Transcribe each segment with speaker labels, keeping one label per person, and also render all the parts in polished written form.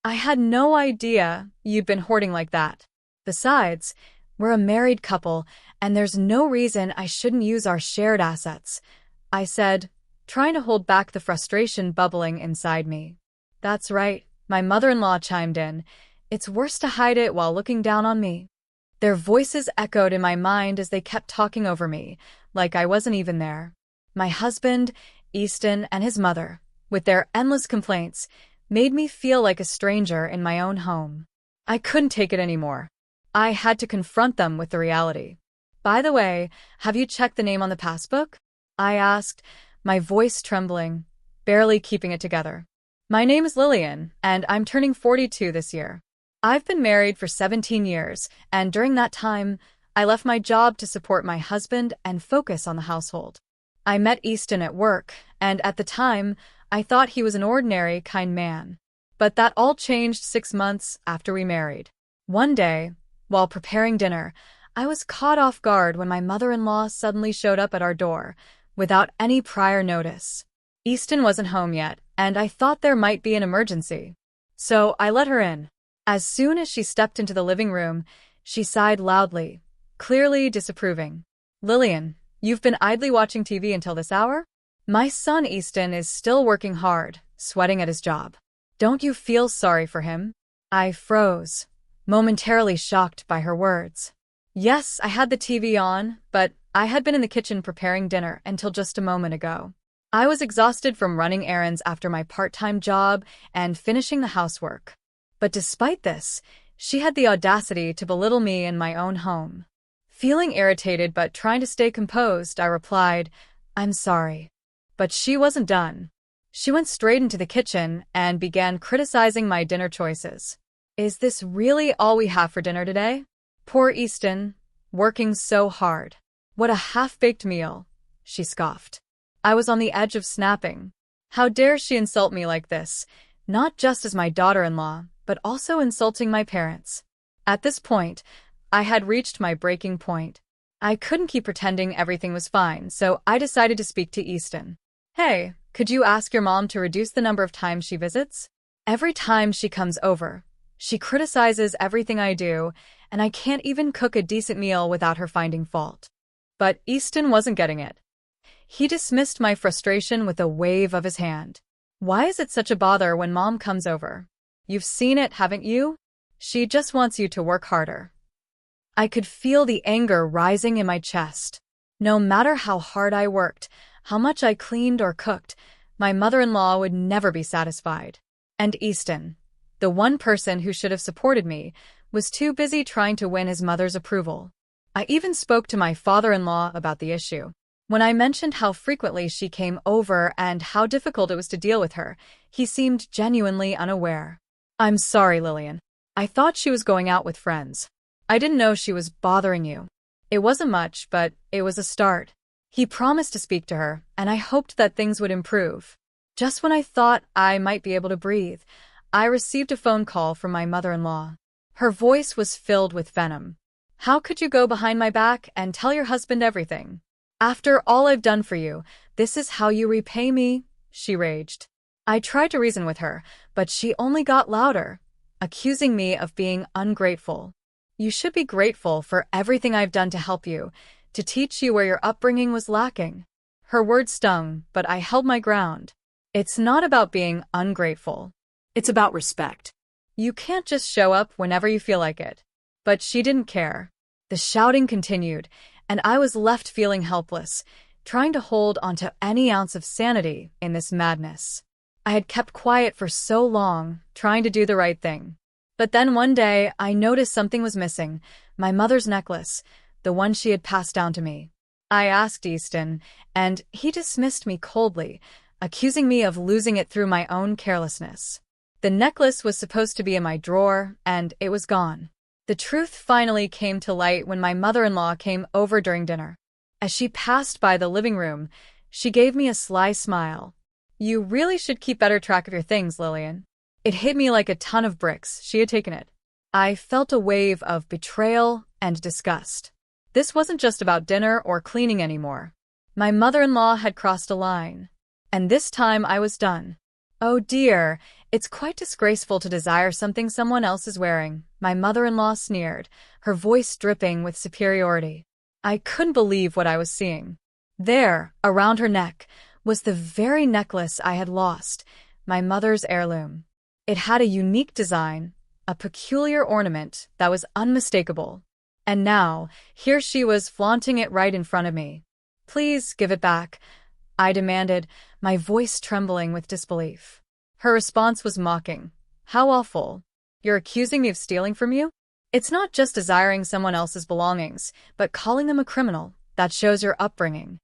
Speaker 1: I had no idea you'd been hoarding like that. Besides, we're a married couple, and there's no reason I shouldn't use our shared assets, I said, trying to hold back the frustration bubbling inside me. That's right, my mother-in-law chimed in. It's worse to hide it while looking down on me. Their voices echoed in my mind as they kept talking over me, like I wasn't even there. My husband, Easton, and his mother, with their endless complaints, made me feel like a stranger in my own home. I couldn't take it anymore. I had to confront them with the reality. By the way, have you checked the name on the passbook? I asked, my voice trembling, barely keeping it together. My name is Lillian, and I'm turning 42 this year. I've been married for 17 years, and during that time, I left my job to support my husband and focus on the household. I met Easton at work, and at the time, I thought he was an ordinary, kind man. But that all changed 6 months after we married. One day, while preparing dinner, I was caught off guard when my mother-in-law suddenly showed up at our door, without any prior notice. Easton wasn't home yet, and I thought there might be an emergency. So I let her in. As soon as she stepped into the living room, she sighed loudly, clearly disapproving. Lillian, you've been idly watching TV until this hour? My son Easton is still working hard, sweating at his job. Don't you feel sorry for him? I froze, momentarily shocked by her words. Yes, I had the TV on, but I had been in the kitchen preparing dinner until just a moment ago. I was exhausted from running errands after my part-time job and finishing the housework. But despite this, she had the audacity to belittle me in my own home. Feeling irritated but trying to stay composed, I replied, I'm sorry. But she wasn't done. She went straight into the kitchen and began criticizing my dinner choices. Is this really all we have for dinner today? Poor Easton, working so hard. What a half-baked meal, she scoffed. I was on the edge of snapping. How dare she insult me like this, not just as my daughter-in-law, but also insulting my parents. At this point, I had reached my breaking point. I couldn't keep pretending everything was fine, so I decided to speak to Easton. Hey, could you ask your mom to reduce the number of times she visits? Every time she comes over, she criticizes everything I do, and I can't even cook a decent meal without her finding fault. But Easton wasn't getting it. He dismissed my frustration with a wave of his hand. Why is it such a bother when Mom comes over? You've seen it, haven't you? She just wants you to work harder. I could feel the anger rising in my chest. No matter how hard I worked, how much I cleaned or cooked, my mother-in-law would never be satisfied. And Easton, the one person who should have supported me, was too busy trying to win his mother's approval. I even spoke to my father-in-law about the issue. When I mentioned how frequently she came over and how difficult it was to deal with her, he seemed genuinely unaware. I'm sorry, Lillian. I thought she was going out with friends. I didn't know she was bothering you. It wasn't much, but it was a start. He promised to speak to her, and I hoped that things would improve. Just when I thought I might be able to breathe, I received a phone call from my mother-in-law. Her voice was filled with venom. How could you go behind my back and tell your husband everything? After all I've done for you, this is how you repay me, she raged. I tried to reason with her, but she only got louder, accusing me of being ungrateful. You should be grateful for everything I've done to help you, to teach you where your upbringing was lacking. Her words stung, but I held my ground. It's not about being ungrateful. It's about respect. You can't just show up whenever you feel like it. But she didn't care. The shouting continued, and I was left feeling helpless, trying to hold onto any ounce of sanity in this madness. I had kept quiet for so long, trying to do the right thing. But then one day, I noticed something was missing, my mother's necklace, the one she had passed down to me. I asked Easton, and he dismissed me coldly, accusing me of losing it through my own carelessness. The necklace was supposed to be in my drawer, and it was gone. The truth finally came to light when my mother-in-law came over during dinner. As she passed by the living room, she gave me a sly smile. You really should keep better track of your things, Lillian. It hit me like a ton of bricks. She had taken it. I felt a wave of betrayal and disgust. This wasn't just about dinner or cleaning anymore. My mother-in-law had crossed a line. And this time I was done. Oh dear, It's quite disgraceful to desire something someone else is wearing, my mother-in-law sneered, her voice dripping with superiority. I couldn't believe what I was seeing. There, around her neck, was the very necklace I had lost, my mother's heirloom. It had a unique design, a peculiar ornament that was unmistakable. And now, here she was flaunting it right in front of me. "Please give it back," I demanded, my voice trembling with disbelief. Her response was mocking. "How awful. You're accusing me of stealing from you? It's not just desiring someone else's belongings, but calling them a criminal. That shows your upbringing."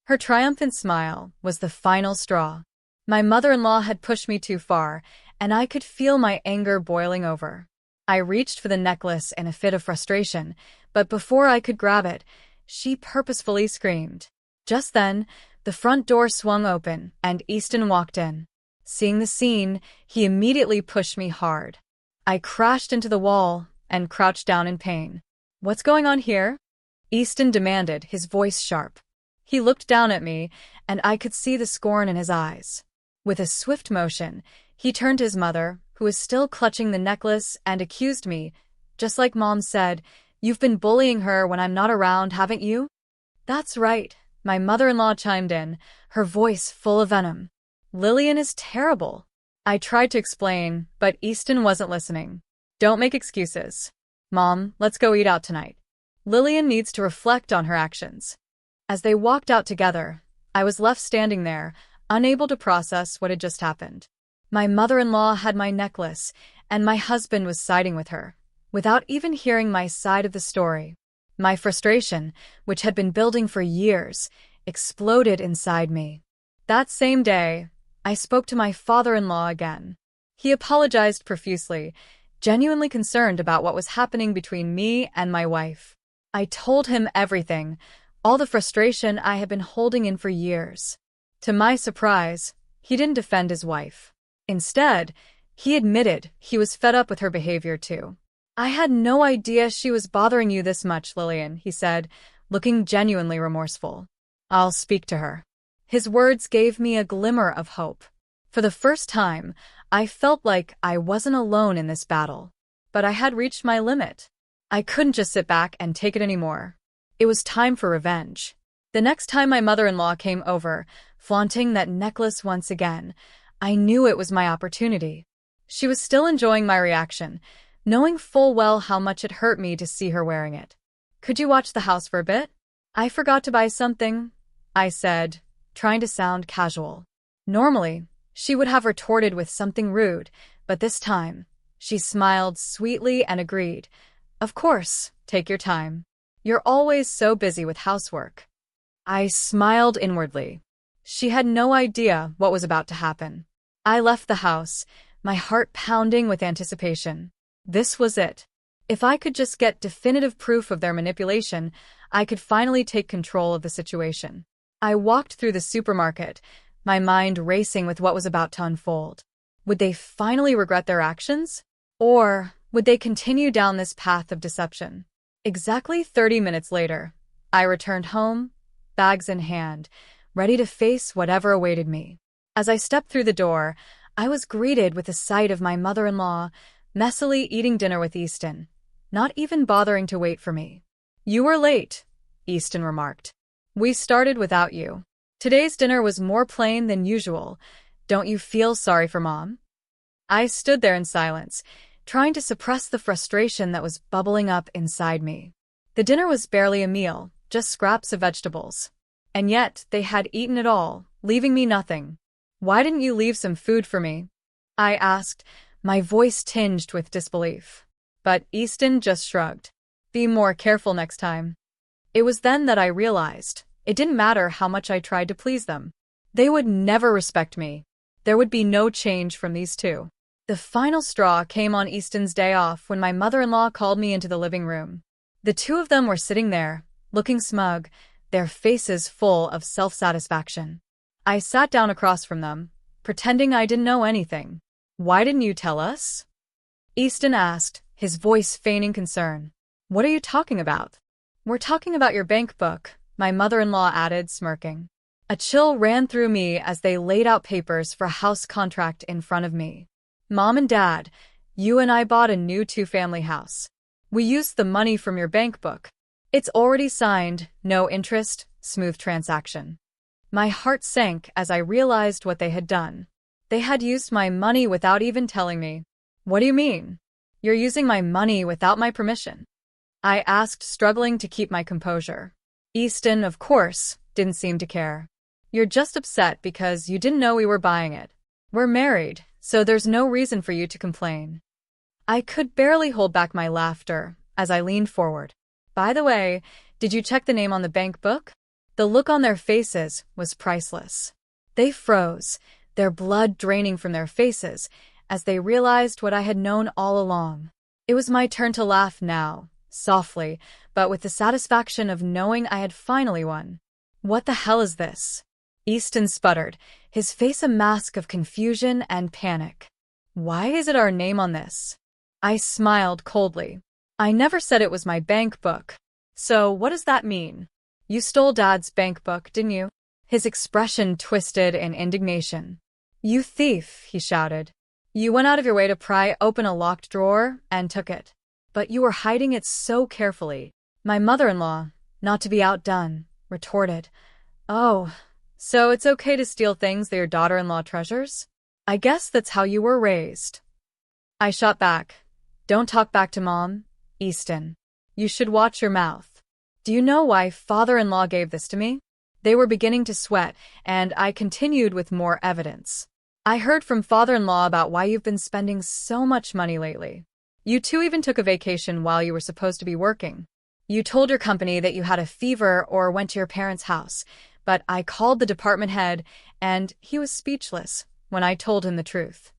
Speaker 1: Her triumphant smile was the final straw. My mother-in-law had pushed me too far, and I could feel my anger boiling over. I reached for the necklace in a fit of frustration, but before I could grab it, she purposefully screamed. Just then, the front door swung open, and Easton walked in. Seeing the scene, he immediately pushed me hard. I crashed into the wall and crouched down in pain. "What's going on here?" Easton demanded, his voice sharp. He looked down at me, and I could see the scorn in his eyes. With a swift motion, he turned to his mother, who was still clutching the necklace, and accused me. "Just like Mom said, you've been bullying her when I'm not around, haven't you?" "That's right," my mother-in-law chimed in, her voice full of venom. "Lillian is terrible." I tried to explain, but Easton wasn't listening. "Don't make excuses. Mom, let's go eat out tonight. Lillian needs to reflect on her actions." As they walked out together, I was left standing there, unable to process what had just happened. My mother-in-law had my necklace, and my husband was siding with her, without even hearing my side of the story. My frustration, which had been building for years, exploded inside me. That same day, I spoke to my father-in-law again. He apologized profusely, genuinely concerned about what was happening between me and my wife. I told him everything, all the frustration I had been holding in for years. To my surprise, he didn't defend his wife. Instead, he admitted he was fed up with her behavior too. "I had no idea she was bothering you this much, Lillian," he said, looking genuinely remorseful. "I'll speak to her." His words gave me a glimmer of hope. For the first time, I felt like I wasn't alone in this battle. But I had reached my limit. I couldn't just sit back and take it anymore. It was time for revenge. The next time my mother-in-law came over, flaunting that necklace once again, I knew it was my opportunity. She was still enjoying my reaction, knowing full well how much it hurt me to see her wearing it. "Could you watch the house for a bit? I forgot to buy something," I said, trying to sound casual. Normally, she would have retorted with something rude, but this time, she smiled sweetly and agreed. "Of course, take your time. You're always so busy with housework." I smiled inwardly. She had no idea what was about to happen. I left the house, my heart pounding with anticipation. This was it. If I could just get definitive proof of their manipulation, I could finally take control of the situation. I walked through the supermarket, my mind racing with what was about to unfold. Would they finally regret their actions? Or would they continue down this path of deception? Exactly 30 minutes later, I returned home, bags in hand, ready to face whatever awaited me. As I stepped through the door, I was greeted with the sight of my mother-in-law, messily eating dinner with Easton, not even bothering to wait for me. "You were late," Easton remarked. "We started without you. Today's dinner was more plain than usual. Don't you feel sorry for Mom?" I stood there in silence, trying to suppress the frustration that was bubbling up inside me. The dinner was barely a meal, just scraps of vegetables. And yet, they had eaten it all, leaving me nothing. "Why didn't you leave some food for me?" I asked, my voice tinged with disbelief. But Easton just shrugged. "Be more careful next time." It was then that I realized, it didn't matter how much I tried to please them. They would never respect me. There would be no change from these two. The final straw came on Easton's day off when my mother-in-law called me into the living room. The two of them were sitting there, looking smug, their faces full of self-satisfaction. I sat down across from them, pretending I didn't know anything. "Why didn't you tell us?" Easton asked, his voice feigning concern. "What are you talking about?" "We're talking about your bank book," my mother-in-law added, smirking. A chill ran through me as they laid out papers for a house contract in front of me. Mom and Dad, you and I bought a new two-family house. We used the money from your bank book. It's already signed, no interest, smooth transaction. My heart sank as I realized what they had done. They had used my money without even telling me. What do you mean? You're using my money without my permission? I asked, struggling to keep my composure. Easton, of course, didn't seem to care. You're just upset because you didn't know we were buying it. We're married, so there's no reason for you to complain. I could barely hold back my laughter as I leaned forward. By the way, did you check the name on the bank book? The look on their faces was priceless. They froze, their blood draining from their faces, as they realized what I had known all along. It was my turn to laugh now, softly, but with the satisfaction of knowing I had finally won. What the hell is this? Easton sputtered, his face a mask of confusion and panic. Why is it our name on this? I smiled coldly. I never said it was my bank book. So what does that mean? You stole Dad's bank book, didn't you? His expression twisted in indignation. You thief, he shouted. You went out of your way to pry open a locked drawer and took it. But you were hiding it so carefully. My mother-in-law, not to be outdone, retorted. Oh, so it's okay to steal things that your daughter-in-law treasures? I guess that's how you were raised. I shot back. Don't talk back to Mom, Easton. You should watch your mouth. Do you know why father-in-law gave this to me? They were beginning to sweat, and I continued with more evidence. I heard from father-in-law about why you've been spending so much money lately. You two even took a vacation while you were supposed to be working. You told your company that you had a fever or went to your parents' house, but I called the department head, and he was speechless when I told him the truth.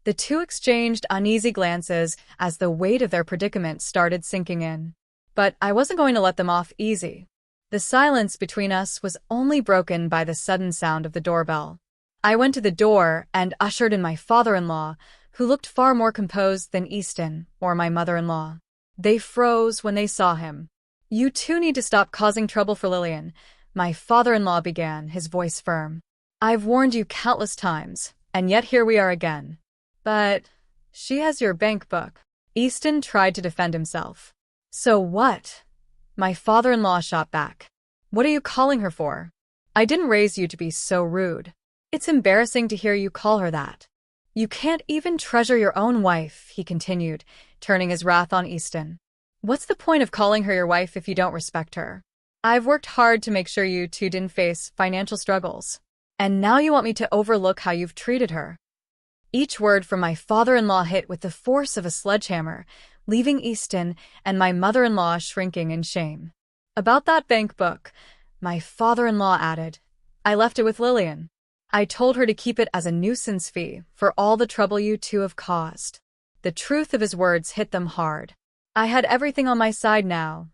Speaker 1: The two exchanged uneasy glances as the weight of their predicament started sinking in. But I wasn't going to let them off easy. The silence between us was only broken by the sudden sound of the doorbell. I went to the door and ushered in my father-in-law, who looked far more composed than Easton or my mother-in-law. They froze when they saw him. You two need to stop causing trouble for Lillian, my father-in-law began, his voice firm. I've warned you countless times, and yet here we are again. But she has your bank book. Easton tried to defend himself. So what? My father-in-law shot back. What are you calling her for? I didn't raise you to be so rude. It's embarrassing to hear you call her that. You can't even treasure your own wife, he continued, turning his wrath on Easton. What's the point of calling her your wife if you don't respect her? I've worked hard to make sure you two didn't face financial struggles. And now you want me to overlook how you've treated her. Each word from my father-in-law hit with the force of a sledgehammer, leaving Easton and my mother-in-law shrinking in shame. About that bank book, my father-in-law added, I left it with Lillian. I told her to keep it as a nuisance fee for all the trouble you two have caused. The truth of his words hit them hard. I had everything on my side now.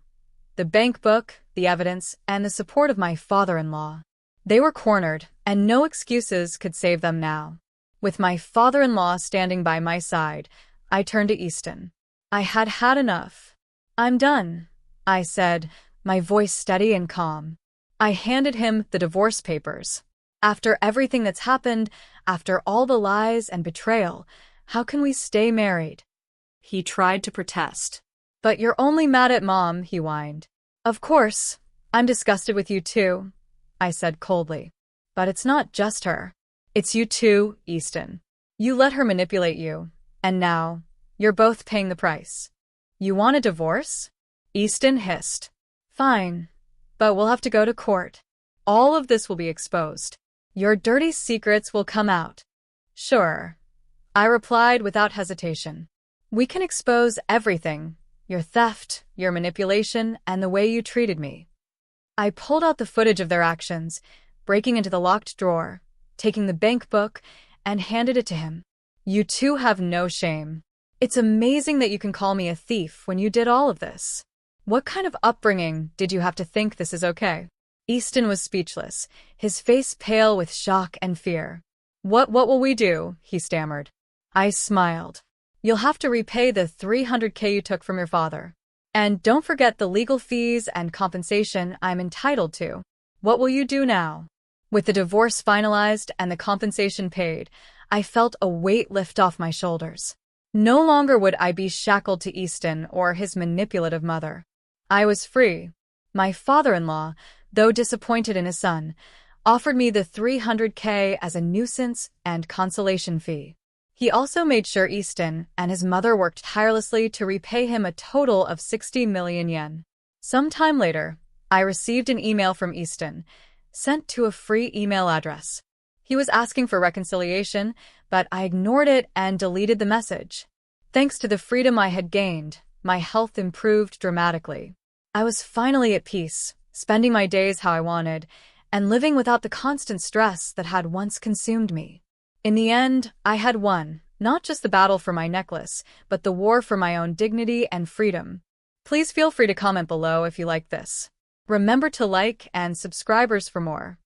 Speaker 1: The bank book, the evidence, and the support of my father-in-law. They were cornered, and no excuses could save them now. With my father-in-law standing by my side, I turned to Easton. I had had enough. I'm done, I said, my voice steady and calm. I handed him the divorce papers. After everything that's happened, after all the lies and betrayal, how can we stay married? He tried to protest. But you're only mad at Mom, he whined. Of course, I'm disgusted with you too, I said coldly. But it's not just her. It's you too, Easton. You let her manipulate you, and now, you're both paying the price. You want a divorce? Easton hissed. Fine, but we'll have to go to court. All of this will be exposed. Your dirty secrets will come out. Sure, I replied without hesitation. We can expose everything, your theft, your manipulation, and the way you treated me. I pulled out the footage of their actions, breaking into the locked drawer, taking the bank book, and handed it to him. You two have no shame. It's amazing that you can call me a thief when you did all of this. What kind of upbringing did you have to think this is okay? Easton was speechless, his face pale with shock and fear. What will we do? He stammered. I smiled. You'll have to repay the $300K you took from your father. And don't forget the legal fees and compensation I'm entitled to. What will you do now? With the divorce finalized and the compensation paid, I felt a weight lift off my shoulders. No longer would I be shackled to Easton or his manipulative mother. I was free. My father-in-law, though disappointed in his son, offered me the $300K as a nuisance and consolation fee. He also made sure Easton and his mother worked tirelessly to repay him a total of 60 million yen. Some time later, I received an email from Easton, sent to a free email address. He was asking for reconciliation, but I ignored it and deleted the message. Thanks to the freedom I had gained, my health improved dramatically. I was finally at peace, spending my days how I wanted, and living without the constant stress that had once consumed me. In the end, I had won, not just the battle for my necklace, but the war for my own dignity and freedom. Please feel free to comment below if you like this. Remember to like and subscribers for more.